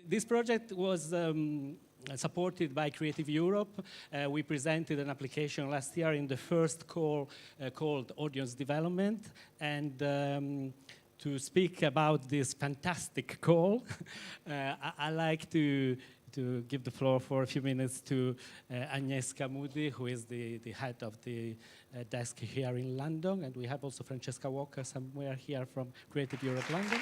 This project was supported by Creative Europe. We presented an application last year in the first call called Audience Development. And to speak about this fantastic call, I like to give the floor for a few minutes to Agnieszka Moody, who is the head of the desk here in London. And we have also Francesca Walker somewhere here from Creative Europe London.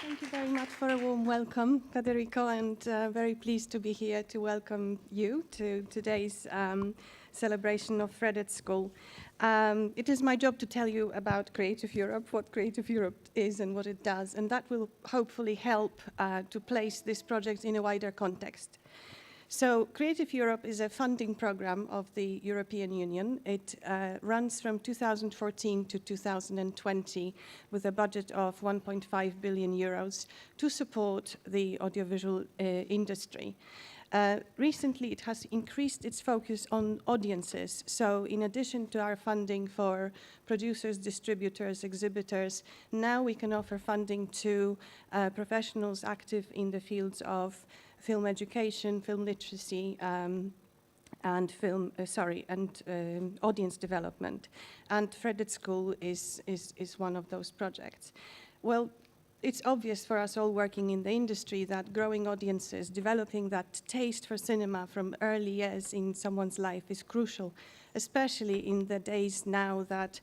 Thank you very much for a warm welcome, Federico, and very pleased to be here to welcome you to today's celebration of Fred at School. It is my job to tell you about Creative Europe, what Creative Europe is and what it does, and that will hopefully help to place this project in a wider context. So Creative Europe is a funding program of the European Union. It runs from 2014 to 2020 with a budget of 1.5 billion euros to support the audiovisual industry. Recently, it has increased its focus on audiences. So in addition to our funding for producers, distributors, exhibitors, now we can offer funding to professionals active in the fields of film education, film literacy, and audience development. And Fred at School is one of those projects. Well, it's obvious for us all working in the industry that growing audiences, developing that taste for cinema from early years in someone's life is crucial, especially in the days now that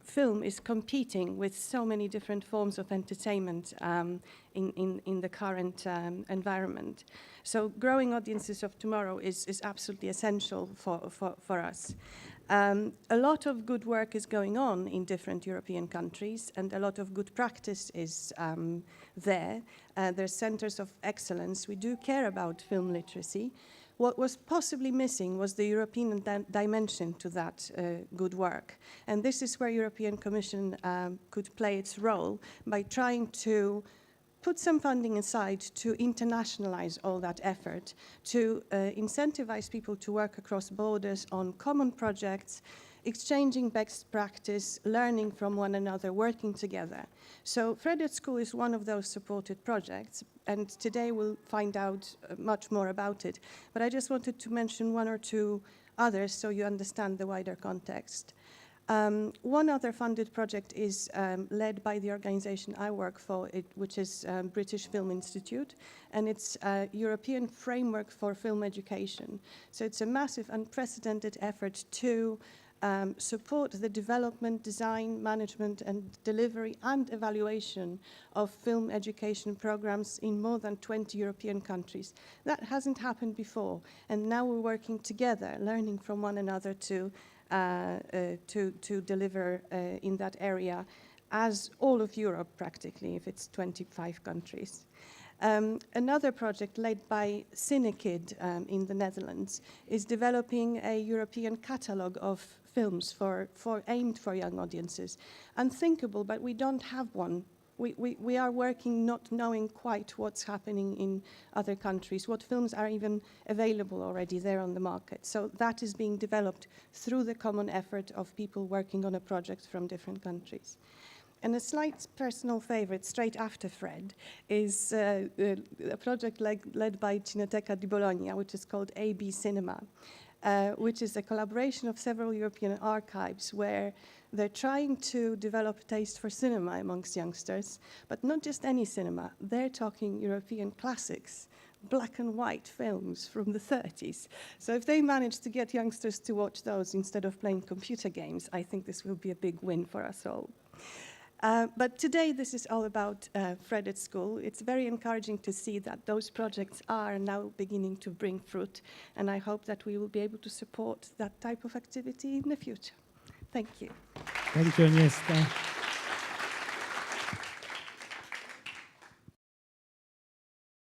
film is competing with so many different forms of entertainment in the current environment. So growing audiences of tomorrow is absolutely essential for us. A lot of good work is going on in different European countries, and a lot of good practice is there. There's centers of excellence. We do care about film literacy. What was possibly missing was the European dimension to that good work. And this is where European Commission could play its role by trying to put some funding aside to internationalize all that effort, to incentivize people to work across borders on common projects, exchanging best practice, learning from one another, working together. So Fred at School is one of those supported projects, and today we'll find out much more about it. But I just wanted to mention one or two others so you understand the wider context. One other funded project is led by the organization I work for, which is British Film Institute, and it's a European framework for film education. So it's a massive, unprecedented effort to support the development, design, management, and delivery and evaluation of film education programs in more than 20 European countries. That hasn't happened before, and now we're working together, learning from one another to deliver in that area as all of Europe practically, if it's 25 countries. Another project led by Cinekid in the Netherlands is developing a European catalogue of films aimed for young audiences. Unthinkable, but we don't have one. We are working not knowing quite what's happening in other countries, what films are even available already there on the market. So that is being developed through the common effort of people working on a project from different countries. And a slight personal favorite, straight after Fred, is a project led by Cineteca di Bologna, which is called AB Cinema, which is a collaboration of several European archives where they're trying to develop taste for cinema amongst youngsters, but not just any cinema. They're talking European classics, black and white films from the 30s. So if they manage to get youngsters to watch those instead of playing computer games, I think this will be a big win for us all. But today, this is all about Fred at School. It's very encouraging to see that those projects are now beginning to bring fruit, and I hope that we will be able to support that type of activity in the future. Thank you. Thank you, Agnieszka.